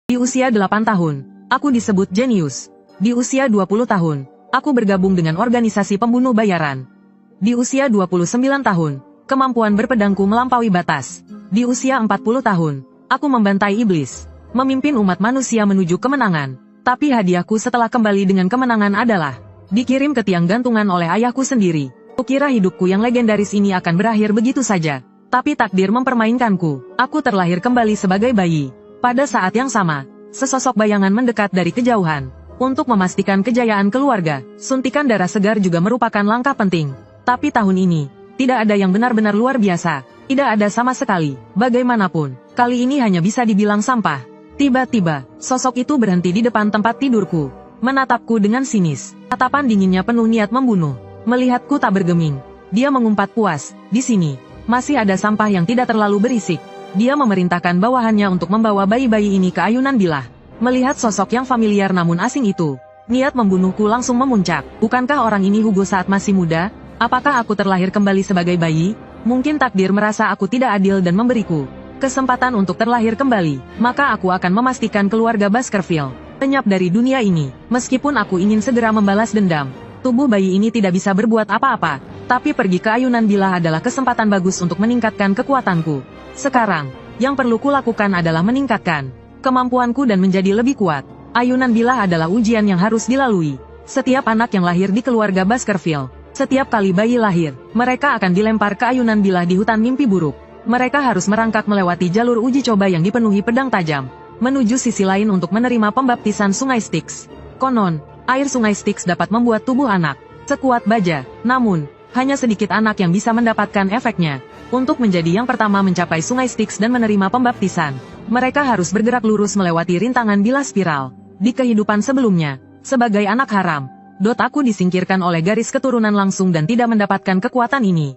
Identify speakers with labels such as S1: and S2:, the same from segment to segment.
S1: Di usia 8 tahun, aku disebut jenius. Di usia 20 tahun, aku bergabung dengan organisasi pembunuh bayaran. Di usia 29 tahun, kemampuan berpedangku melampaui batas. Di usia 40 tahun, aku membantai iblis, memimpin umat manusia menuju kemenangan. Tapi hadiahku setelah kembali dengan kemenangan adalah dikirim ke tiang gantungan oleh ayahku sendiri. Kukira hidupku yang legendaris ini akan berakhir begitu saja. Tapi takdir mempermainkanku. Aku terlahir kembali sebagai bayi. Pada saat yang sama, sesosok bayangan mendekat dari kejauhan. Untuk memastikan kejayaan keluarga, suntikan darah segar juga merupakan langkah penting. Tapi tahun ini, tidak ada yang benar-benar luar biasa. Tidak ada sama sekali. Bagaimanapun, kali ini hanya bisa dibilang sampah. Tiba-tiba, sosok itu berhenti di depan tempat tidurku. Menatapku dengan sinis. Tatapan dinginnya penuh niat membunuh. Melihatku tak bergeming. Dia mengumpat puas. Di sini, masih ada sampah yang tidak terlalu berisik. Dia memerintahkan bawahannya untuk membawa bayi-bayi ini ke ayunan bilah. Melihat sosok yang familiar namun asing itu, niat membunuhku langsung memuncak. Bukankah orang ini Hugo saat masih muda? Apakah aku terlahir kembali sebagai bayi? Mungkin takdir merasa aku tidak adil dan memberiku kesempatan untuk terlahir kembali. Maka aku akan memastikan keluarga Baskerville lenyap dari dunia ini. Meskipun aku ingin segera membalas dendam, tubuh bayi ini tidak bisa berbuat apa-apa. Tapi pergi ke ayunan bilah adalah kesempatan bagus untuk meningkatkan kekuatanku. Sekarang, yang perlu kulakukan adalah meningkatkan kemampuanku dan menjadi lebih kuat. Ayunan bilah adalah ujian yang harus dilalui. Setiap anak yang lahir di keluarga Baskerville, setiap kali bayi lahir, mereka akan dilempar ke ayunan bilah di hutan mimpi buruk. Mereka harus merangkak melewati jalur uji coba yang dipenuhi pedang tajam, menuju sisi lain untuk menerima pembaptisan sungai Styx. Konon, air sungai Styx dapat membuat tubuh anak sekuat baja, namun, hanya sedikit anak yang bisa mendapatkan efeknya. Untuk menjadi yang pertama mencapai sungai Styx dan menerima pembaptisan, mereka harus bergerak lurus melewati rintangan bilah spiral. Di kehidupan sebelumnya, sebagai anak haram, aku disingkirkan oleh garis keturunan langsung dan tidak mendapatkan kekuatan ini.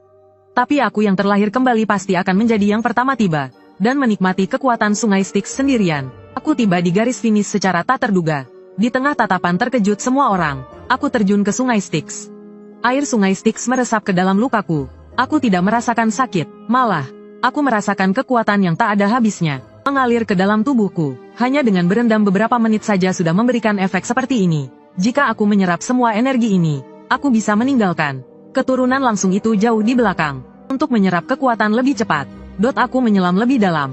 S1: Tapi aku yang terlahir kembali pasti akan menjadi yang pertama tiba, dan menikmati kekuatan sungai Styx sendirian. Aku tiba di garis finish secara tak terduga. Di tengah tatapan terkejut semua orang, aku terjun ke sungai Styx. Air sungai Styx meresap ke dalam lukaku. Aku tidak merasakan sakit, malah, aku merasakan kekuatan yang tak ada habisnya, mengalir ke dalam tubuhku. Hanya dengan berendam beberapa menit saja sudah memberikan efek seperti ini. Jika aku menyerap semua energi ini, aku bisa meninggalkan keturunan langsung itu jauh di belakang. Untuk menyerap kekuatan lebih cepat, aku menyelam lebih dalam.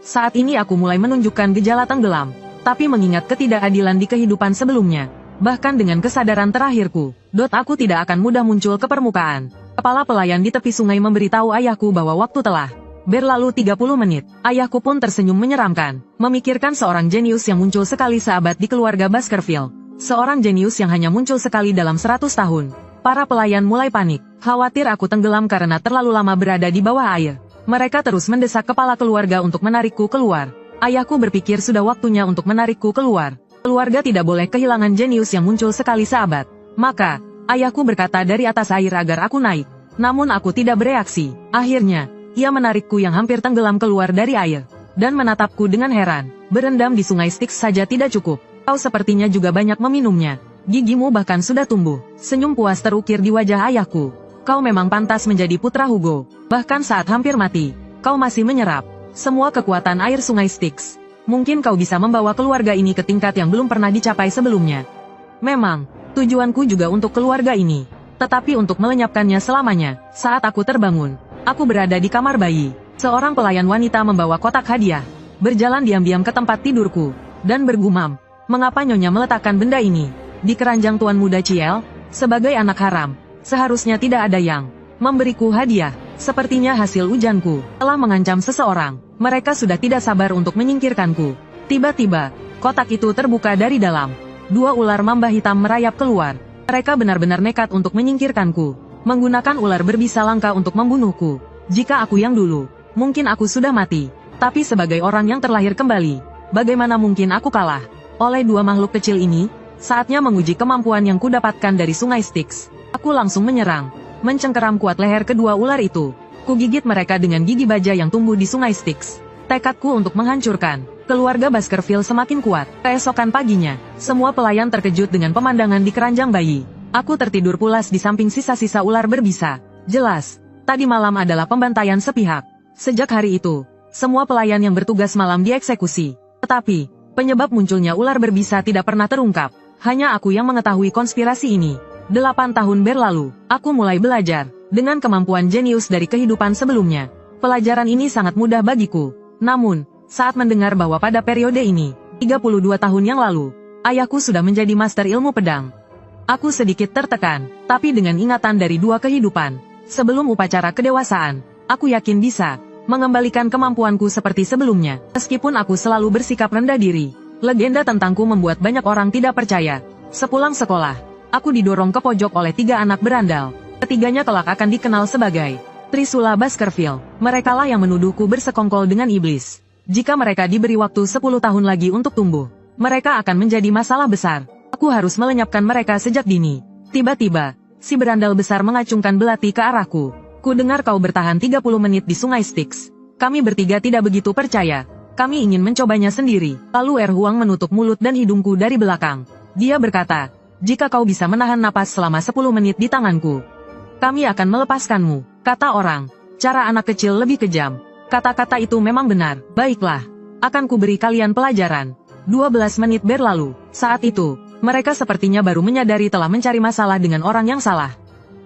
S1: Saat ini aku mulai menunjukkan gejala tenggelam, tapi mengingat ketidakadilan di kehidupan sebelumnya, bahkan dengan kesadaran terakhirku, aku tidak akan mudah muncul ke permukaan. Kepala pelayan di tepi sungai memberitahu ayahku bahwa waktu telah berlalu 30 menit. Ayahku pun tersenyum menyeramkan, memikirkan seorang jenius yang muncul sekali seabad di keluarga Baskerville. Seorang jenius yang hanya muncul sekali dalam 100 tahun. Para pelayan mulai panik, khawatir aku tenggelam karena terlalu lama berada di bawah air. Mereka terus mendesak kepala keluarga untuk menarikku keluar. Ayahku berpikir sudah waktunya untuk menarikku keluar. Keluarga tidak boleh kehilangan jenius yang muncul sekali seabad. Maka, ayahku berkata dari atas air agar aku naik. Namun aku tidak bereaksi. Akhirnya, ia menarikku yang hampir tenggelam keluar dari air. Dan menatapku dengan heran. Berendam di sungai Styx saja tidak cukup. Kau sepertinya juga banyak meminumnya. Gigimu bahkan sudah tumbuh. Senyum puas terukir di wajah ayahku. Kau memang pantas menjadi putra Hugo. Bahkan saat hampir mati, kau masih menyerap semua kekuatan air sungai Styx. Mungkin kau bisa membawa keluarga ini ke tingkat yang belum pernah dicapai sebelumnya. Memang, tujuanku juga untuk keluarga ini. Tetapi untuk melenyapkannya selamanya, saat aku terbangun, aku berada di kamar bayi. Seorang pelayan wanita membawa kotak hadiah, berjalan diam-diam ke tempat tidurku, dan bergumam, mengapa nyonya meletakkan benda ini di keranjang tuan muda Ciel? Sebagai anak haram, seharusnya tidak ada yang memberiku hadiah. Sepertinya hasil ujanku telah mengancam seseorang. Mereka sudah tidak sabar untuk menyingkirkanku. Tiba-tiba, kotak itu terbuka dari dalam. 2 ular mamba hitam merayap keluar. Mereka benar-benar nekat untuk menyingkirkanku. Menggunakan ular berbisa langka untuk membunuhku. Jika aku yang dulu, mungkin aku sudah mati. Tapi sebagai orang yang terlahir kembali, bagaimana mungkin aku kalah oleh 2 makhluk kecil ini? Saatnya menguji kemampuan yang kudapatkan dari sungai Styx. Aku langsung menyerang, mencengkeram kuat leher kedua ular itu. Kugigit mereka dengan gigi baja yang tumbuh di sungai Styx. Tekadku untuk menghancurkan keluarga Baskerville semakin kuat. Keesokan paginya, semua pelayan terkejut dengan pemandangan di keranjang bayi. Aku tertidur pulas di samping sisa-sisa ular berbisa. Jelas, tadi malam adalah pembantaian sepihak. Sejak hari itu, Semua pelayan yang bertugas malam dieksekusi. Tetapi, penyebab munculnya ular berbisa tidak pernah terungkap. Hanya aku yang mengetahui konspirasi ini. 8 tahun berlalu, aku mulai belajar. Dengan kemampuan jenius dari kehidupan sebelumnya, pelajaran ini sangat mudah bagiku. Namun, saat mendengar bahwa pada periode ini, 32 tahun yang lalu, ayahku sudah menjadi master ilmu pedang. Aku sedikit tertekan, tapi dengan ingatan dari 2 kehidupan, sebelum upacara kedewasaan, aku yakin bisa mengembalikan kemampuanku seperti sebelumnya. Meskipun aku selalu bersikap rendah diri, legenda tentangku membuat banyak orang tidak percaya. Sepulang sekolah, aku didorong ke pojok oleh 3 anak berandal. Ketiganya kelak akan dikenal sebagai Trisula Baskerville. Merekalah yang menuduhku bersekongkol dengan iblis. Jika mereka diberi waktu 10 tahun lagi untuk tumbuh, mereka akan menjadi masalah besar. Aku harus melenyapkan mereka sejak dini. Tiba-tiba, si berandal besar mengacungkan belati ke arahku. Ku dengar kau bertahan 30 menit di sungai Styx. Kami bertiga tidak begitu percaya. Kami ingin mencobanya sendiri. Lalu Huang menutup mulut dan hidungku dari belakang. Dia berkata, jika kau bisa menahan napas selama 10 menit di tanganku, kami akan melepaskanmu. Kata orang, cara anak kecil lebih kejam. Kata-kata itu memang benar. Baiklah, akan kuberi kalian pelajaran. 12 menit berlalu. Saat itu, mereka sepertinya baru menyadari telah mencari masalah dengan orang yang salah.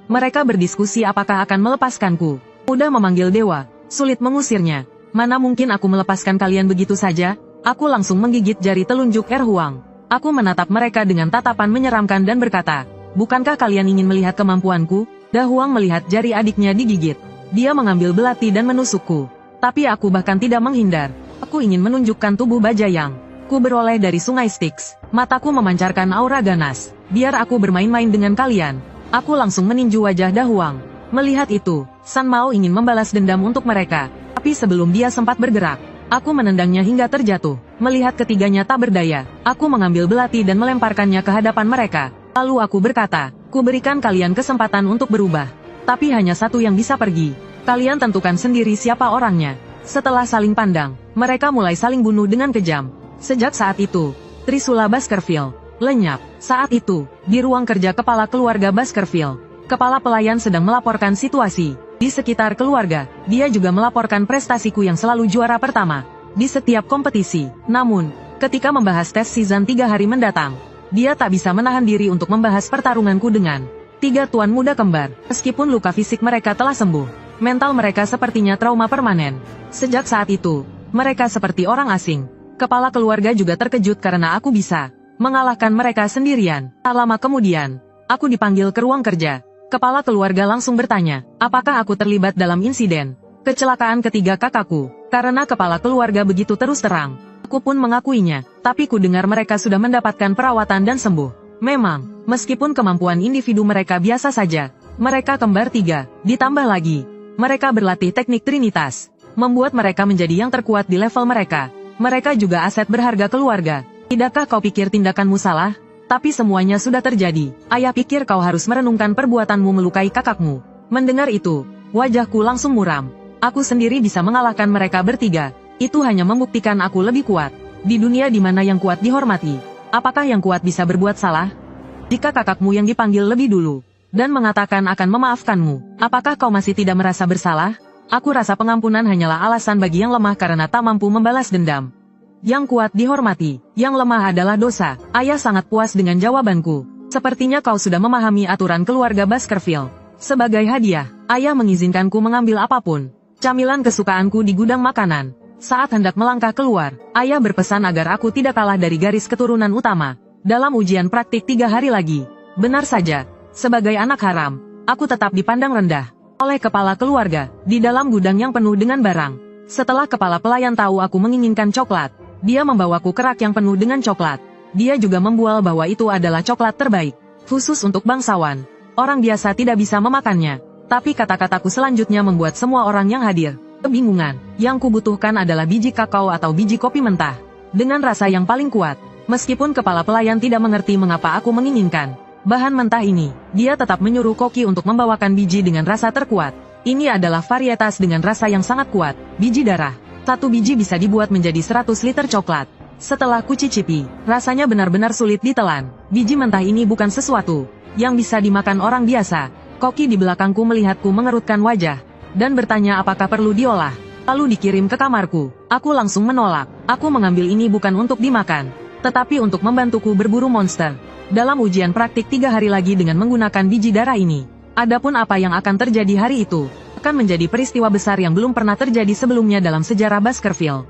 S1: Mereka berdiskusi apakah akan melepaskanku. Mudah memanggil dewa, sulit mengusirnya. Mana mungkin aku melepaskan kalian begitu saja? Aku langsung menggigit jari telunjuk Huang. Aku menatap mereka dengan tatapan menyeramkan dan berkata, bukankah kalian ingin melihat kemampuanku? Huang melihat jari adiknya digigit. Dia mengambil belati dan menusukku. Tapi aku bahkan tidak menghindar. Aku ingin menunjukkan tubuh baja yang ku beroleh dari sungai Styx. Mataku memancarkan aura ganas. Biar aku bermain-main dengan kalian. Aku langsung meninju wajah Huang. Melihat itu, San Mao ingin membalas dendam untuk mereka. Tapi sebelum dia sempat bergerak, aku menendangnya hingga terjatuh. Melihat ketiganya tak berdaya, aku mengambil belati dan melemparkannya ke hadapan mereka. Lalu aku berkata, ku berikan kalian kesempatan untuk berubah. Tapi hanya satu yang bisa pergi. Kalian tentukan sendiri siapa orangnya. Setelah saling pandang, mereka mulai saling bunuh dengan kejam. Sejak saat itu, Trisula Baskerville lenyap. Saat itu, di ruang kerja kepala keluarga Baskerville, kepala pelayan sedang melaporkan situasi di sekitar keluarga. Dia juga melaporkan prestasiku yang selalu juara pertama di setiap kompetisi. Namun, ketika membahas tes season 3 hari mendatang, dia tak bisa menahan diri untuk membahas pertarunganku dengan 3 tuan muda kembar. Meskipun luka fisik mereka telah sembuh, mental mereka sepertinya trauma permanen. Sejak saat itu, mereka seperti orang asing. Kepala keluarga juga terkejut karena aku bisa mengalahkan mereka sendirian. Tak lama kemudian, aku dipanggil ke ruang kerja. Kepala keluarga langsung bertanya, apakah aku terlibat dalam insiden kecelakaan ketiga kakakku? Karena kepala keluarga begitu terus terang, aku pun mengakuinya. Tapi ku dengar mereka sudah mendapatkan perawatan dan sembuh. Memang, meskipun kemampuan individu mereka biasa saja, mereka kembar 3. Ditambah lagi, mereka berlatih teknik Trinitas, membuat mereka menjadi yang terkuat di level mereka. Mereka juga aset berharga keluarga. Tidakkah kau pikir tindakanmu salah? Tapi semuanya sudah terjadi. Ayah pikir kau harus merenungkan perbuatanmu melukai kakakmu. Mendengar itu, wajahku langsung muram. Aku sendiri bisa mengalahkan mereka bertiga. Itu hanya membuktikan aku lebih kuat. Di dunia di mana yang kuat dihormati, apakah yang kuat bisa berbuat salah? Jika kakakmu yang dipanggil lebih dulu dan mengatakan akan memaafkanmu, apakah kau masih tidak merasa bersalah? Aku rasa pengampunan hanyalah alasan bagi yang lemah karena tak mampu membalas dendam. Yang kuat dihormati, yang lemah adalah dosa. Ayah sangat puas dengan jawabanku. Sepertinya kau sudah memahami aturan keluarga Baskerville. Sebagai hadiah, ayah mengizinkanku mengambil apapun camilan kesukaanku di gudang makanan. Saat hendak melangkah keluar, ayah berpesan agar aku tidak kalah dari garis keturunan utama dalam ujian praktik 3 hari lagi. Benar saja, sebagai anak haram, aku tetap dipandang rendah oleh kepala keluarga di dalam gudang yang penuh dengan barang. Setelah kepala pelayan tahu aku menginginkan coklat, dia membawaku kerak yang penuh dengan coklat. Dia juga membual bahwa itu adalah coklat terbaik, khusus untuk bangsawan. Orang biasa tidak bisa memakannya. Tapi kata-kataku selanjutnya membuat semua orang yang hadir kebingungan. Yang kubutuhkan adalah biji kakao atau biji kopi mentah dengan rasa yang paling kuat. Meskipun kepala pelayan tidak mengerti mengapa aku menginginkan bahan mentah ini, dia tetap menyuruh koki untuk membawakan biji dengan rasa terkuat. Ini adalah varietas dengan rasa yang sangat kuat, biji darah. 1 biji bisa dibuat menjadi 100 liter coklat. Setelah kucicipi, rasanya benar-benar sulit ditelan. Biji mentah ini bukan sesuatu yang bisa dimakan orang biasa. Koki di belakangku melihatku mengerutkan wajah dan bertanya apakah perlu diolah. lalu dikirim ke kamarku. Aku langsung menolak. Aku mengambil ini bukan untuk dimakan, tetapi untuk membantuku berburu monster. Dalam ujian praktik 3 hari lagi dengan menggunakan biji darah ini. Adapun apa yang akan terjadi hari itu, akan menjadi peristiwa besar yang belum pernah terjadi sebelumnya dalam sejarah Baskerville.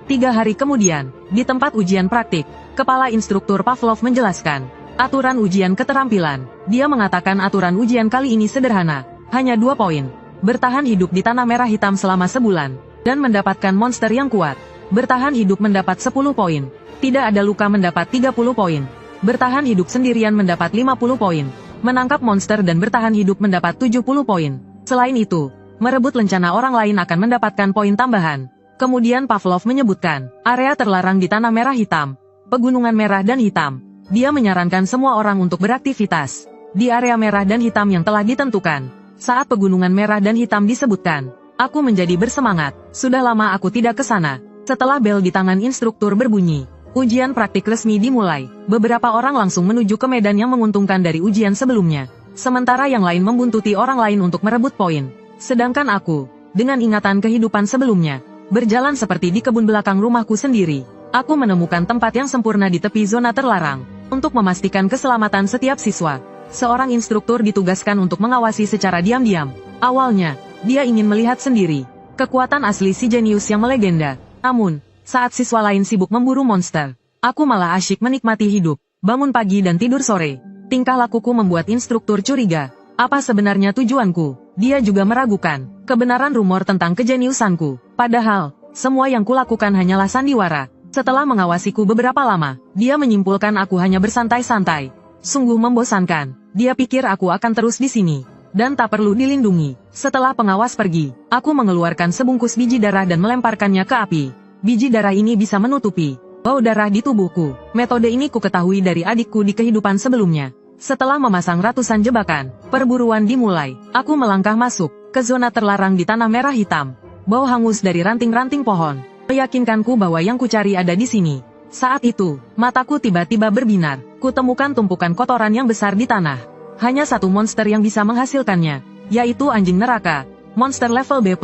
S1: 3 hari kemudian, di tempat ujian praktik, Kepala Instruktur Pavlov menjelaskan aturan ujian keterampilan. Dia mengatakan aturan ujian kali ini sederhana, hanya 2 poin. Bertahan hidup di tanah merah hitam selama sebulan, dan mendapatkan monster yang kuat. Bertahan hidup mendapat 10 poin. Tidak ada luka mendapat 30 poin. Bertahan hidup sendirian mendapat 50 poin. Menangkap monster dan bertahan hidup mendapat 70 poin. Selain itu, merebut lencana orang lain akan mendapatkan poin tambahan. Kemudian Pavlov menyebutkan, area terlarang di tanah merah hitam, pegunungan merah dan hitam. Dia menyarankan semua orang untuk beraktivitas di area merah dan hitam yang telah ditentukan. Saat pegunungan merah dan hitam disebutkan, aku menjadi bersemangat. Sudah lama aku tidak ke sana. Setelah bel di tangan instruktur berbunyi, ujian praktik resmi dimulai. Beberapa orang langsung menuju ke medan yang menguntungkan dari ujian sebelumnya. Sementara yang lain membuntuti orang lain untuk merebut poin. Sedangkan aku, dengan ingatan kehidupan sebelumnya, berjalan seperti di kebun belakang rumahku sendiri. Aku menemukan tempat yang sempurna di tepi zona terlarang, untuk memastikan keselamatan setiap siswa. Seorang instruktur ditugaskan untuk mengawasi secara diam-diam. Awalnya, dia ingin melihat sendiri kekuatan asli si jenius yang melegenda. Namun, saat siswa lain sibuk memburu monster, aku malah asyik menikmati hidup, bangun pagi dan tidur sore. Tingkah lakuku membuat instruktur curiga. Apa sebenarnya tujuanku? Dia juga meragukan kebenaran rumor tentang kejeniusanku. Padahal, semua yang kulakukan hanyalah sandiwara. Setelah mengawasiku beberapa lama, dia menyimpulkan aku hanya bersantai-santai. Sungguh membosankan. Dia pikir aku akan terus di sini, dan tak perlu dilindungi. Setelah pengawas pergi, aku mengeluarkan sebungkus biji darah dan melemparkannya ke api. Biji darah ini bisa menutupi bau darah di tubuhku. Metode ini ku ketahui dari adikku di kehidupan sebelumnya. Setelah memasang ratusan jebakan, perburuan dimulai. Aku melangkah masuk ke zona terlarang di tanah merah hitam. Bau hangus dari ranting-ranting pohon meyakinkanku bahwa yang kucari ada di sini. Saat itu, mataku tiba-tiba berbinar. Kutemukan tumpukan kotoran yang besar di tanah. Hanya satu monster yang bisa menghasilkannya, yaitu anjing neraka, monster level B+.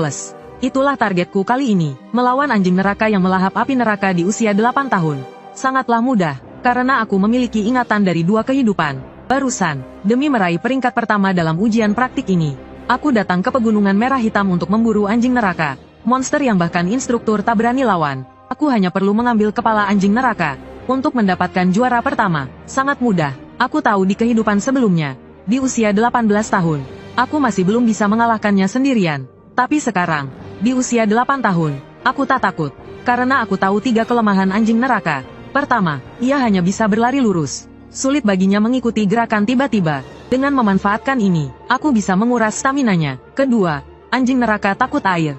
S1: Itulah targetku kali ini, melawan anjing neraka yang melahap api neraka di usia 8 tahun. Sangatlah mudah, karena aku memiliki ingatan dari 2 kehidupan. Barusan, demi meraih peringkat pertama dalam ujian praktik ini, aku datang ke pegunungan merah hitam untuk memburu anjing neraka, monster yang bahkan instruktur tak berani lawan. Aku hanya perlu mengambil kepala anjing neraka untuk mendapatkan juara pertama. Sangat mudah. Aku tahu di kehidupan sebelumnya, di usia 18 tahun, aku masih belum bisa mengalahkannya sendirian. Tapi sekarang, di usia 8 tahun, aku tak takut. Karena aku tahu 3 kelemahan anjing neraka. Pertama, ia hanya bisa berlari lurus. Sulit baginya mengikuti gerakan tiba-tiba. Dengan memanfaatkan ini, aku bisa menguras staminanya. Kedua, anjing neraka takut air.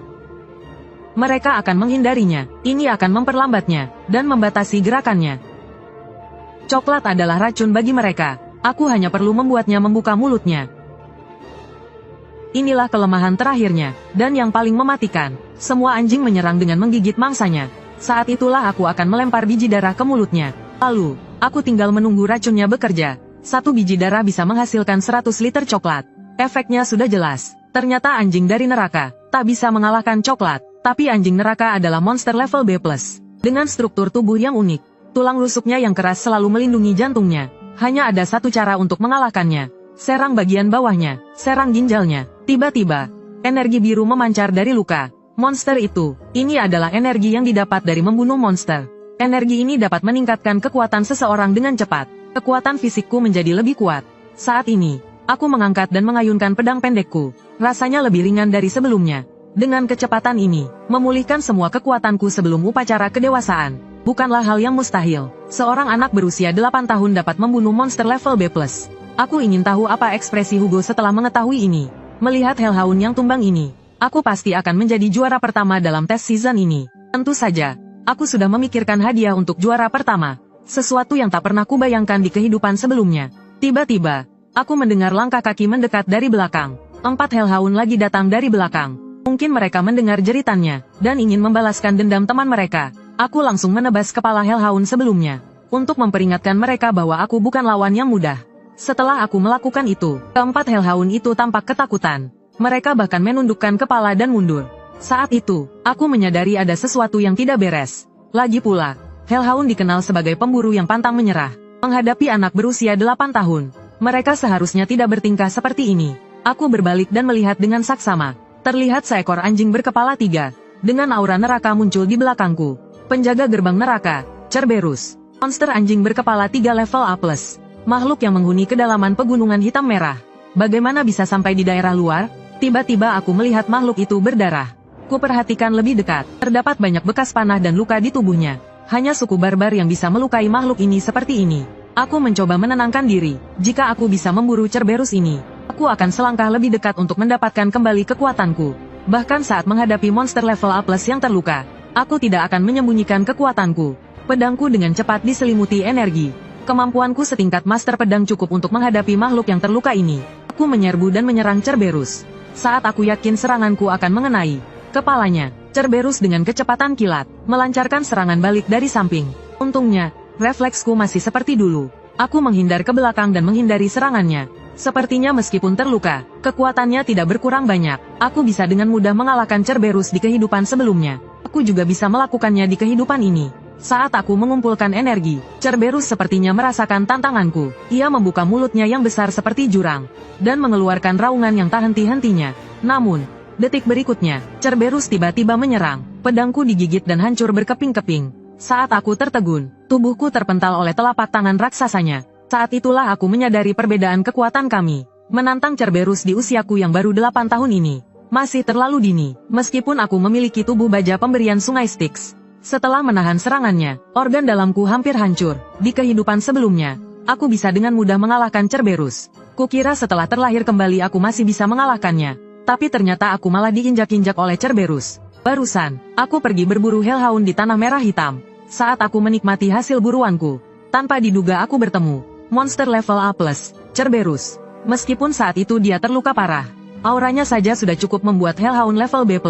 S1: Mereka akan menghindarinya. Ini akan memperlambatnya dan membatasi gerakannya. Coklat adalah racun bagi mereka. Aku hanya perlu membuatnya membuka mulutnya. Inilah kelemahan terakhirnya, dan yang paling mematikan. Semua anjing menyerang dengan menggigit mangsanya. Saat itulah aku akan melempar biji darah ke mulutnya. Lalu, aku tinggal menunggu racunnya bekerja. 1 biji darah bisa menghasilkan 100 liter coklat. Efeknya sudah jelas. Ternyata anjing dari neraka tak bisa mengalahkan coklat. Tapi anjing neraka adalah monster level B+. Dengan struktur tubuh yang unik, tulang rusuknya yang keras selalu melindungi jantungnya. Hanya ada satu cara untuk mengalahkannya. Serang bagian bawahnya, serang ginjalnya. Tiba-tiba, energi biru memancar dari luka. Monster itu, ini adalah energi yang didapat dari membunuh monster. Energi ini dapat meningkatkan kekuatan seseorang dengan cepat. Kekuatan fisikku menjadi lebih kuat. Saat ini, aku mengangkat dan mengayunkan pedang pendekku. Rasanya lebih ringan dari sebelumnya. Dengan kecepatan ini, memulihkan semua kekuatanku sebelum upacara kedewasaan, bukanlah hal yang mustahil. Seorang anak berusia 8 tahun dapat membunuh monster level B+. Aku ingin tahu apa ekspresi Hugo setelah mengetahui ini. Melihat Hellhound yang tumbang ini, aku pasti akan menjadi juara pertama dalam tes season ini. Tentu saja, aku sudah memikirkan hadiah untuk juara pertama. Sesuatu yang tak pernah kubayangkan di kehidupan sebelumnya. Tiba-tiba, aku mendengar langkah kaki mendekat dari belakang. 4 Hellhound lagi datang dari belakang. Mungkin mereka mendengar jeritannya, dan ingin membalaskan dendam teman mereka. Aku langsung menebas kepala Hellhound sebelumnya, untuk memperingatkan mereka bahwa aku bukan lawan yang mudah. Setelah aku melakukan itu, 4 Hellhound itu tampak ketakutan. Mereka bahkan menundukkan kepala dan mundur. Saat itu, aku menyadari ada sesuatu yang tidak beres. Lagi pula, Hellhound dikenal sebagai pemburu yang pantang menyerah. Menghadapi anak berusia 8 tahun, mereka seharusnya tidak bertingkah seperti ini. Aku berbalik dan melihat dengan saksama. Terlihat seekor anjing berkepala 3, dengan aura neraka muncul di belakangku. Penjaga gerbang neraka, Cerberus. Monster anjing berkepala 3 level A+. Makhluk yang menghuni kedalaman pegunungan hitam merah. Bagaimana bisa sampai di daerah luar? Tiba-tiba aku melihat makhluk itu berdarah. Kuperhatikan lebih dekat, terdapat banyak bekas panah dan luka di tubuhnya. Hanya suku barbar yang bisa melukai makhluk ini seperti ini. Aku mencoba menenangkan diri. Jika aku bisa memburu Cerberus ini, aku akan selangkah lebih dekat untuk mendapatkan kembali kekuatanku. Bahkan saat menghadapi monster level A+ yang terluka, aku tidak akan menyembunyikan kekuatanku. Pedangku dengan cepat diselimuti energi. Kemampuanku setingkat master pedang cukup untuk menghadapi makhluk yang terluka ini. Aku menyerbu dan menyerang Cerberus. Saat aku yakin seranganku akan mengenai kepalanya, Cerberus dengan kecepatan kilat, melancarkan serangan balik dari samping. Untungnya, refleksku masih seperti dulu. Aku menghindar ke belakang dan menghindari serangannya. Sepertinya meskipun terluka, kekuatannya tidak berkurang banyak. Aku bisa dengan mudah mengalahkan Cerberus di kehidupan sebelumnya. Aku juga bisa melakukannya di kehidupan ini. Saat aku mengumpulkan energi, Cerberus sepertinya merasakan tantanganku. Ia membuka mulutnya yang besar seperti jurang, dan mengeluarkan raungan yang tak henti-hentinya. Namun, detik berikutnya, Cerberus tiba-tiba menyerang. Pedangku digigit dan hancur berkeping-keping. Saat aku tertegun, tubuhku terpental oleh telapak tangan raksasanya. Saat itulah aku menyadari perbedaan kekuatan kami. Menantang Cerberus di usiaku yang baru 8 tahun ini masih terlalu dini, meskipun aku memiliki tubuh baja pemberian sungai Styx. Setelah menahan serangannya, organ dalamku hampir hancur. Di kehidupan sebelumnya, aku bisa dengan mudah mengalahkan Cerberus. Kukira setelah terlahir kembali aku masih bisa mengalahkannya. Tapi ternyata aku malah diinjak-injak oleh Cerberus. Barusan, aku pergi berburu Hellhound di tanah merah hitam. Saat aku menikmati hasil buruanku, tanpa diduga aku bertemu monster level A+, Cerberus. Meskipun saat itu dia terluka parah, auranya saja sudah cukup membuat Hellhound level B+.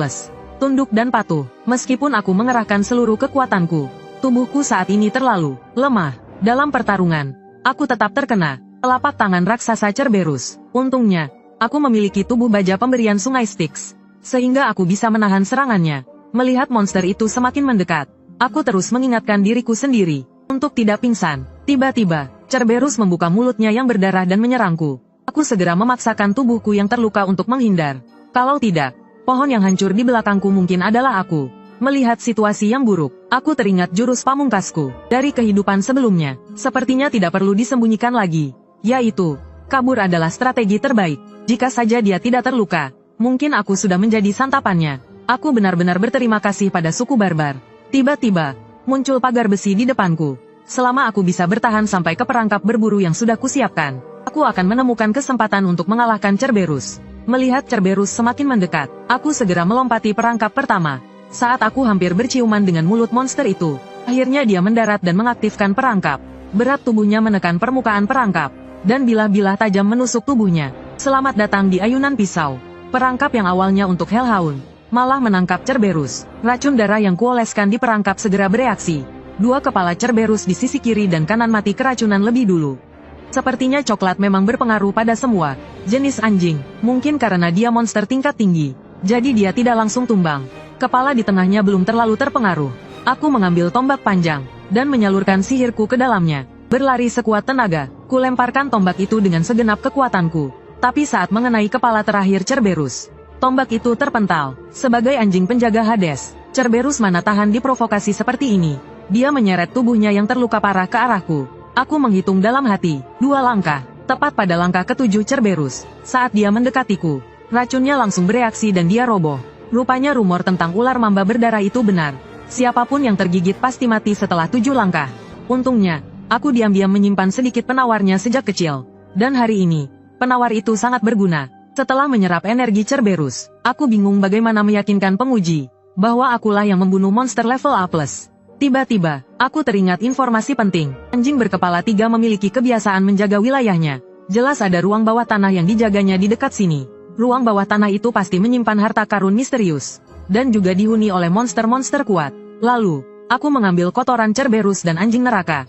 S1: Tunduk dan patuh, meskipun aku mengerahkan seluruh kekuatanku. Tubuhku saat ini terlalu lemah. Dalam pertarungan, aku tetap terkena telapak tangan raksasa Cerberus. Untungnya, aku memiliki tubuh baja pemberian sungai Styx, sehingga aku bisa menahan serangannya. Melihat monster itu semakin mendekat, aku terus mengingatkan diriku sendiri untuk tidak pingsan. Tiba-tiba, Cerberus membuka mulutnya yang berdarah dan menyerangku. Aku segera memaksakan tubuhku yang terluka untuk menghindar. Kalau tidak, pohon yang hancur di belakangku mungkin adalah aku. Melihat situasi yang buruk, aku teringat jurus pamungkasku dari kehidupan sebelumnya. Sepertinya tidak perlu disembunyikan lagi, yaitu kabur adalah strategi terbaik. Jika saja dia tidak terluka, mungkin aku sudah menjadi santapannya. Aku benar-benar berterima kasih pada suku barbar. Tiba-tiba, muncul pagar besi di depanku. Selama aku bisa bertahan sampai ke perangkap berburu yang sudah kusiapkan, aku akan menemukan kesempatan untuk mengalahkan Cerberus. Melihat Cerberus semakin mendekat, aku segera melompati perangkap pertama. Saat aku hampir berciuman dengan mulut monster itu, akhirnya dia mendarat dan mengaktifkan perangkap. Berat tubuhnya menekan permukaan perangkap, dan bilah-bilah tajam menusuk tubuhnya. Selamat datang di ayunan pisau. Perangkap yang awalnya untuk Hellhound, malah menangkap Cerberus. Racun darah yang kuoleskan di perangkap segera bereaksi. Dua kepala Cerberus di sisi kiri dan kanan mati keracunan lebih dulu. Sepertinya coklat memang berpengaruh pada semua jenis anjing. Mungkin karena dia monster tingkat tinggi, jadi dia tidak langsung tumbang. Kepala di tengahnya belum terlalu terpengaruh. Aku mengambil tombak panjang dan menyalurkan sihirku ke dalamnya. Berlari sekuat tenaga, kulemparkan tombak itu dengan segenap kekuatanku. Tapi saat mengenai kepala terakhir Cerberus, tombak itu terpental. Sebagai anjing penjaga Hades, Cerberus mana tahan diprovokasi seperti ini. Dia menyeret tubuhnya yang terluka parah ke arahku. Aku menghitung dalam hati, 2 langkah, tepat pada langkah ke-7 Cerberus. Saat dia mendekatiku, racunnya langsung bereaksi dan dia roboh. Rupanya rumor tentang ular mamba berdarah itu benar. Siapapun yang tergigit pasti mati setelah 7 langkah. Untungnya, aku diam-diam menyimpan sedikit penawarnya sejak kecil. Dan hari ini, penawar itu sangat berguna. Setelah menyerap energi Cerberus, aku bingung bagaimana meyakinkan penguji bahwa akulah yang membunuh monster level A+. Tiba-tiba, aku teringat informasi penting. Anjing berkepala 3 memiliki kebiasaan menjaga wilayahnya. Jelas ada ruang bawah tanah yang dijaganya di dekat sini. Ruang bawah tanah itu pasti menyimpan harta karun misterius. Dan juga dihuni oleh monster-monster kuat. Lalu, aku mengambil kotoran Cerberus dan anjing neraka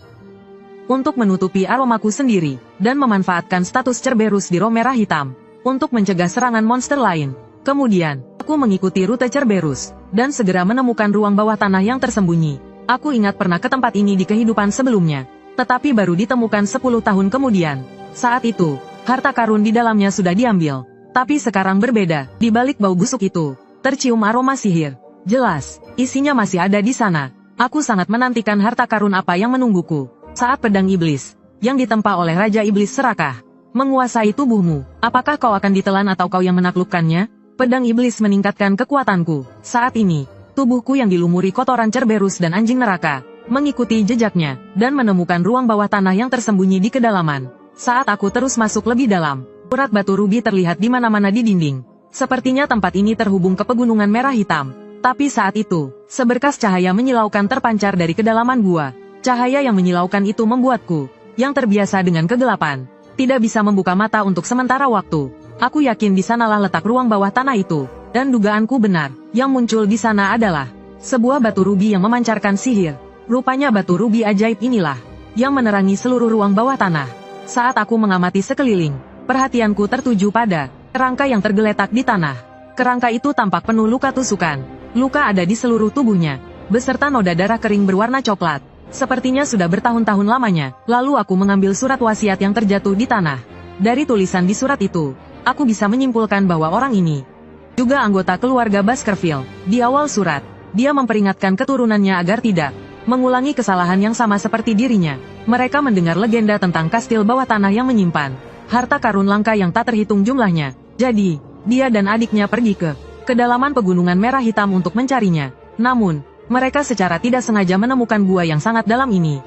S1: untuk menutupi aromaku sendiri, dan memanfaatkan status Cerberus di roh merah hitam untuk mencegah serangan monster lain. Kemudian, Aku mengikuti rute Cerberus, dan segera menemukan ruang bawah tanah yang tersembunyi. Aku ingat pernah ke tempat ini di kehidupan sebelumnya, tetapi baru ditemukan 10 tahun kemudian. Saat itu, harta karun di dalamnya sudah diambil. Tapi sekarang berbeda, di balik bau busuk itu, tercium aroma sihir. Jelas, isinya masih ada di sana. Aku sangat menantikan harta karun apa yang menungguku. Saat pedang iblis, yang ditempa oleh Raja Iblis serakah, menguasai tubuhmu, apakah kau akan ditelan atau kau yang menaklukkannya? Pedang iblis meningkatkan kekuatanku. Saat ini, tubuhku yang dilumuri kotoran Cerberus dan anjing neraka, mengikuti jejaknya, dan menemukan ruang bawah tanah yang tersembunyi di kedalaman. Saat aku terus masuk lebih dalam, urat batu rubi terlihat di mana-mana di dinding. Sepertinya tempat ini terhubung ke pegunungan merah hitam. Tapi saat itu, seberkas cahaya menyilaukan terpancar dari kedalaman gua. Cahaya yang menyilaukan itu membuatku, yang terbiasa dengan kegelapan, tidak bisa membuka mata untuk sementara waktu. Aku yakin di sanalah letak ruang bawah tanah itu, dan dugaanku benar. Yang muncul di sana adalah sebuah batu rubi yang memancarkan sihir. Rupanya batu rubi ajaib inilah yang menerangi seluruh ruang bawah tanah. Saat aku mengamati sekeliling, perhatianku tertuju pada kerangka yang tergeletak di tanah. Kerangka itu tampak penuh luka tusukan. Luka ada di seluruh tubuhnya, beserta noda darah kering berwarna coklat. Sepertinya sudah bertahun-tahun lamanya. Lalu aku mengambil surat wasiat yang terjatuh di tanah. Dari tulisan di surat itu, aku bisa menyimpulkan bahwa orang ini juga anggota keluarga Baskerville. Di awal surat, dia memperingatkan keturunannya agar tidak mengulangi kesalahan yang sama seperti dirinya. Mereka mendengar legenda tentang kastil bawah tanah yang menyimpan harta karun langka yang tak terhitung jumlahnya. Jadi, dia dan adiknya pergi ke kedalaman pegunungan merah hitam untuk mencarinya. Namun, mereka secara tidak sengaja menemukan gua yang sangat dalam ini.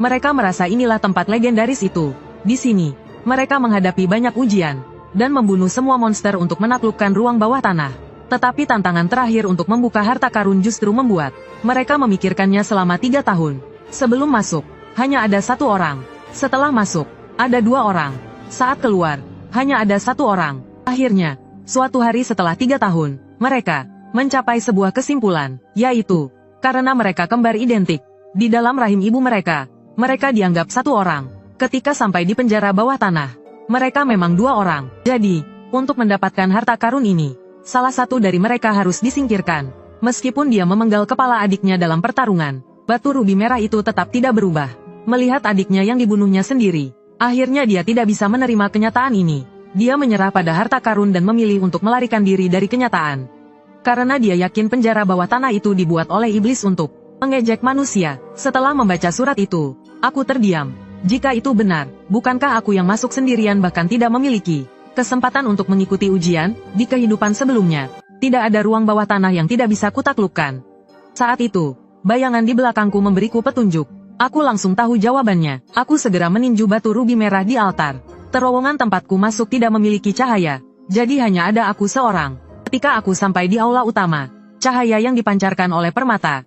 S1: Mereka merasa inilah tempat legendaris itu. Di sini, mereka menghadapi banyak ujian, dan membunuh semua monster untuk menaklukkan ruang bawah tanah. Tetapi tantangan terakhir untuk membuka harta karun justru membuat mereka memikirkannya selama 3 tahun. Sebelum masuk, hanya ada 1 orang. Setelah masuk, ada 2 orang. Saat keluar, hanya ada 1 orang. Akhirnya, suatu hari setelah 3 tahun, mereka mencapai sebuah kesimpulan, yaitu karena mereka kembar identik. Di dalam rahim ibu mereka, mereka dianggap 1 orang. Ketika sampai di penjara bawah tanah, mereka memang 2 orang. Jadi, untuk mendapatkan harta karun ini, salah satu dari mereka harus disingkirkan. Meskipun dia memenggal kepala adiknya dalam pertarungan, batu rubi merah itu tetap tidak berubah. Melihat adiknya yang dibunuhnya sendiri, akhirnya dia tidak bisa menerima kenyataan ini. Dia menyerah pada harta karun dan memilih untuk melarikan diri dari kenyataan. Karena dia yakin penjara bawah tanah itu dibuat oleh iblis untuk mengejek manusia. Setelah membaca surat itu, aku terdiam. Jika itu benar, bukankah aku yang masuk sendirian bahkan tidak memiliki kesempatan untuk mengikuti ujian di kehidupan sebelumnya? Tidak ada ruang bawah tanah yang tidak bisa kutaklukkan. Saat itu, bayangan di belakangku memberiku petunjuk. Aku langsung tahu jawabannya. Aku segera meninju batu rubi merah di altar. Terowongan tempatku masuk tidak memiliki cahaya, jadi hanya ada aku seorang. Ketika aku sampai di aula utama, cahaya yang dipancarkan oleh permata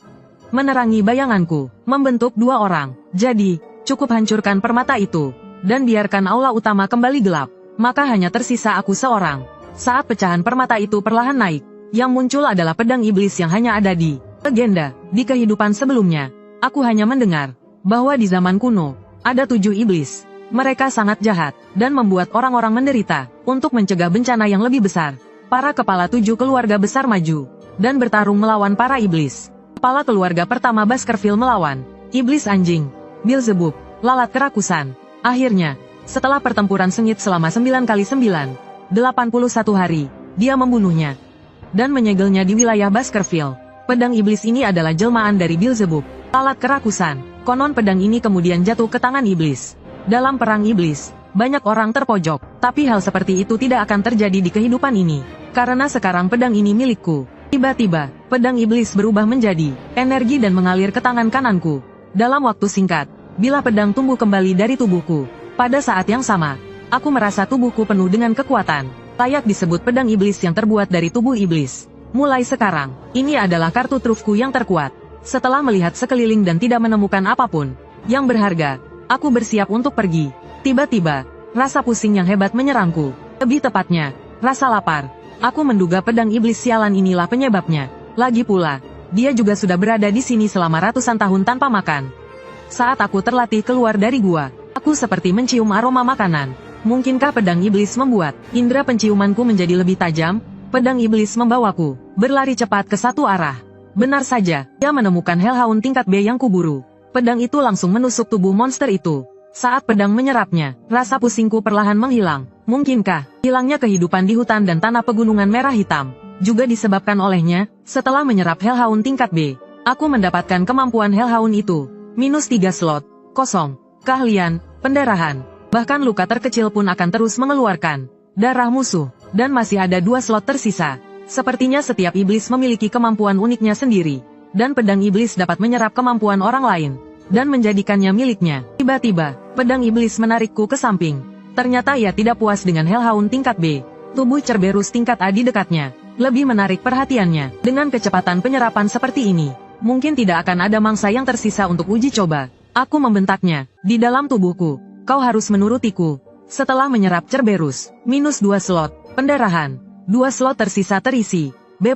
S1: menerangi bayanganku, membentuk 2 orang. Jadi, cukup hancurkan permata itu, dan biarkan aula utama kembali gelap. Maka hanya tersisa aku seorang. Saat pecahan permata itu perlahan naik, yang muncul adalah pedang iblis yang hanya ada di legenda. Di kehidupan sebelumnya, aku hanya mendengar bahwa di zaman kuno, ada 7 iblis. Mereka sangat jahat, dan membuat orang-orang menderita. Untuk mencegah bencana yang lebih besar, para kepala 7 keluarga besar maju, dan bertarung melawan para iblis. Kepala keluarga pertama Baskerville melawan iblis anjing, Beelzebub, lalat kerakusan. Akhirnya, setelah pertempuran sengit selama 9 kali 9, 81 hari, dia membunuhnya dan menyegelnya di wilayah Baskerville. Pedang iblis ini adalah jelmaan dari Beelzebub, lalat kerakusan. Konon pedang ini kemudian jatuh ke tangan iblis. Dalam perang iblis, banyak orang terpojok, tapi hal seperti itu tidak akan terjadi di kehidupan ini, karena sekarang pedang ini milikku. Tiba-tiba, pedang iblis berubah menjadi energi dan mengalir ke tangan kananku. Dalam waktu singkat, bila pedang tumbuh kembali dari tubuhku, pada saat yang sama, aku merasa tubuhku penuh dengan kekuatan, layak disebut pedang iblis yang terbuat dari tubuh iblis. Mulai sekarang, ini adalah kartu trufku yang terkuat. Setelah melihat sekeliling dan tidak menemukan apapun yang berharga, aku bersiap untuk pergi. Tiba-tiba, rasa pusing yang hebat menyerangku. Lebih tepatnya, rasa lapar. Aku menduga pedang iblis sialan inilah penyebabnya. Lagi pula, dia juga sudah berada di sini selama ratusan tahun tanpa makan. Saat aku terlatih keluar dari gua, aku seperti mencium aroma makanan. Mungkinkah pedang iblis membuat indera penciumanku menjadi lebih tajam? Pedang iblis membawaku, berlari cepat ke satu arah. Benar saja, dia menemukan hellhound tingkat B yang kuburu. Pedang itu langsung menusuk tubuh monster itu. Saat pedang menyerapnya, rasa pusingku perlahan menghilang. Mungkinkah, hilangnya kehidupan di hutan dan tanah pegunungan merah hitam, juga disebabkan olehnya, setelah menyerap hellhound tingkat B. Aku mendapatkan kemampuan hellhound itu. -3 slot, kosong, keahlian, pendarahan. Bahkan luka terkecil pun akan terus mengeluarkan darah musuh. Dan masih ada 2 slot tersisa. Sepertinya setiap iblis memiliki kemampuan uniknya sendiri. Dan pedang iblis dapat menyerap kemampuan orang lain. Dan menjadikannya miliknya. Tiba-tiba, pedang iblis menarikku ke samping. Ternyata ia tidak puas dengan hellhound tingkat B. Tubuh Cerberus tingkat A di dekatnya. Lebih menarik perhatiannya. Dengan kecepatan penyerapan seperti ini, mungkin tidak akan ada mangsa yang tersisa untuk uji coba. Aku membentaknya. Di dalam tubuhku, kau harus menurutiku. Setelah menyerap Cerberus, -2 slot. Pendarahan. 2 slot tersisa terisi. B+.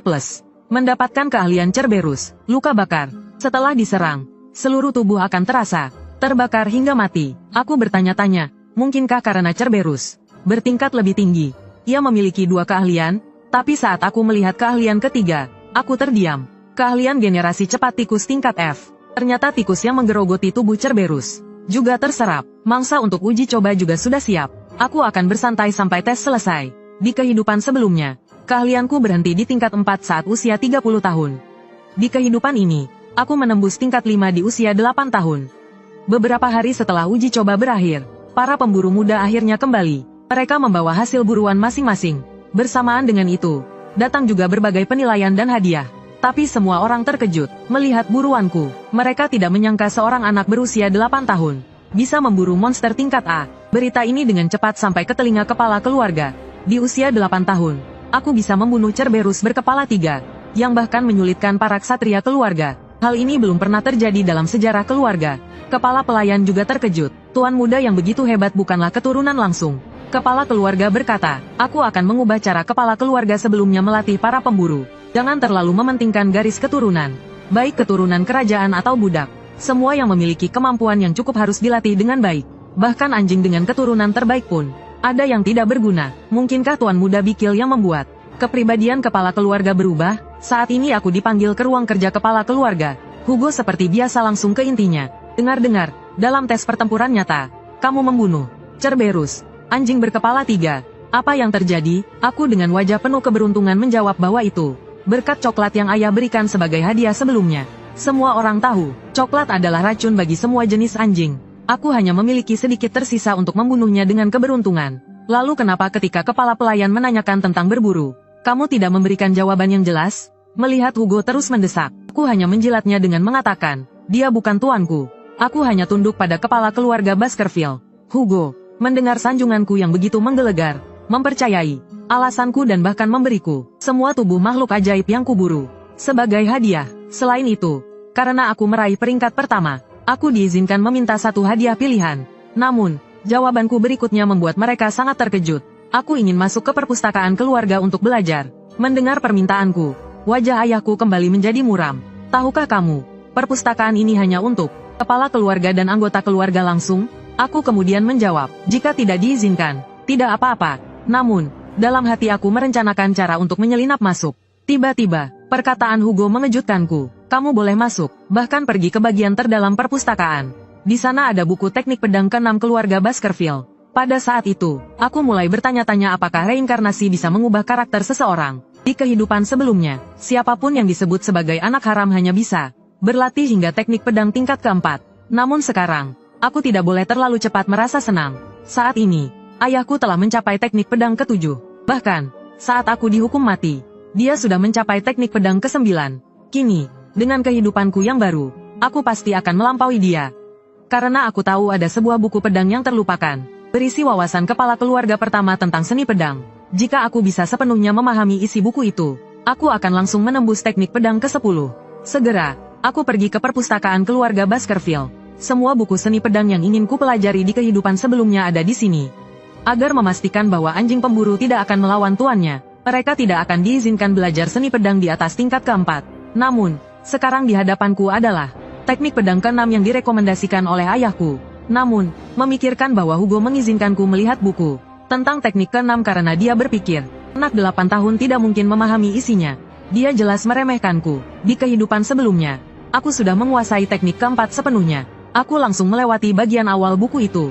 S1: Mendapatkan keahlian Cerberus. Luka bakar. Setelah diserang, seluruh tubuh akan terasa terbakar hingga mati. Aku bertanya-tanya, mungkinkah karena Cerberus bertingkat lebih tinggi, ia memiliki 2 keahlian? Tapi saat aku melihat keahlian ketiga, aku terdiam. Keahlian generasi cepat tikus tingkat F. Ternyata tikus yang menggerogoti tubuh Cerberus juga terserap. Mangsa untuk uji coba juga sudah siap. Aku akan bersantai sampai tes selesai. Di kehidupan sebelumnya, keahlianku berhenti di tingkat 4 saat usia 30 tahun. Di kehidupan ini, aku menembus tingkat 5 di usia 8 tahun. Beberapa hari setelah uji coba berakhir, para pemburu muda akhirnya kembali. Mereka membawa hasil buruan masing-masing. Bersamaan dengan itu, datang juga berbagai penilaian dan hadiah. Tapi semua orang terkejut melihat buruanku. Mereka tidak menyangka seorang anak berusia 8 tahun bisa memburu monster tingkat A. Berita ini dengan cepat sampai ke telinga kepala keluarga. Di usia 8 tahun, aku bisa membunuh Cerberus berkepala 3, yang bahkan menyulitkan para ksatria keluarga. Hal ini belum pernah terjadi dalam sejarah keluarga. Kepala pelayan juga terkejut. Tuan muda yang begitu hebat bukanlah keturunan langsung. Kepala keluarga berkata, aku akan mengubah cara kepala keluarga sebelumnya melatih para pemburu. Jangan terlalu mementingkan garis keturunan. Baik keturunan kerajaan atau budak. Semua yang memiliki kemampuan yang cukup harus dilatih dengan baik. Bahkan anjing dengan keturunan terbaik pun ada yang tidak berguna. Mungkinkah Tuan Muda Bikil yang membuat kepribadian kepala keluarga berubah? Saat ini aku dipanggil ke ruang kerja kepala keluarga. Hugo seperti biasa langsung ke intinya. Dengar-dengar, dalam tes pertempuran nyata, kamu membunuh Cerberus, anjing berkepala 3. Apa yang terjadi? Aku dengan wajah penuh keberuntungan menjawab bahwa itu berkat coklat yang ayah berikan sebagai hadiah sebelumnya. Semua orang tahu, coklat adalah racun bagi semua jenis anjing. Aku hanya memiliki sedikit tersisa untuk membunuhnya dengan keberuntungan. Lalu kenapa ketika kepala pelayan menanyakan tentang berburu, kamu tidak memberikan jawaban yang jelas? Melihat Hugo terus mendesak, aku hanya menjilatnya dengan mengatakan, dia bukan tuanku. Aku hanya tunduk pada kepala keluarga Baskerville. Hugo, mendengar sanjunganku yang begitu menggelegar, mempercayai alasanku dan bahkan memberiku semua tubuh makhluk ajaib yang kuburu sebagai hadiah. Selain itu, karena aku meraih peringkat pertama, aku diizinkan meminta satu hadiah pilihan. Namun, jawabanku berikutnya membuat mereka sangat terkejut. Aku ingin masuk ke perpustakaan keluarga untuk belajar. Mendengar permintaanku, wajah ayahku kembali menjadi muram. Tahukah kamu, perpustakaan ini hanya untuk kepala keluarga dan anggota keluarga langsung? Aku kemudian menjawab, jika tidak diizinkan, tidak apa-apa. Namun, dalam hati aku merencanakan cara untuk menyelinap masuk. Tiba-tiba, perkataan Hugo mengejutkanku. Kamu boleh masuk, bahkan pergi ke bagian terdalam perpustakaan. Di sana ada buku teknik pedang ke-6 keluarga Baskerville. Pada saat itu, aku mulai bertanya-tanya apakah reinkarnasi bisa mengubah karakter seseorang. Di kehidupan sebelumnya, siapapun yang disebut sebagai anak haram hanya bisa berlatih hingga teknik pedang tingkat ke-4. Namun sekarang, aku tidak boleh terlalu cepat merasa senang. Saat ini, ayahku telah mencapai teknik pedang ke-7. Bahkan, saat aku dihukum mati, dia sudah mencapai teknik pedang ke-9. Kini, dengan kehidupanku yang baru, aku pasti akan melampaui dia. Karena aku tahu ada sebuah buku pedang yang terlupakan, berisi wawasan kepala keluarga pertama tentang seni pedang. Jika aku bisa sepenuhnya memahami isi buku itu, aku akan langsung menembus teknik pedang ke-10. Segera, aku pergi ke perpustakaan keluarga Baskerville. Semua buku seni pedang yang ingin ku pelajari di kehidupan sebelumnya ada di sini. Agar memastikan bahwa anjing pemburu tidak akan melawan tuannya, mereka tidak akan diizinkan belajar seni pedang di atas tingkat ke-4. Namun, sekarang di hadapanku adalah teknik pedang ke-6 yang direkomendasikan oleh ayahku. Namun, memikirkan bahwa Hugo mengizinkanku melihat buku tentang teknik ke-6 karena dia berpikir, Anak 8 tahun tidak mungkin memahami isinya. Dia jelas meremehkanku. Di kehidupan sebelumnya, aku sudah menguasai teknik keempat sepenuhnya. Aku langsung melewati bagian awal buku itu.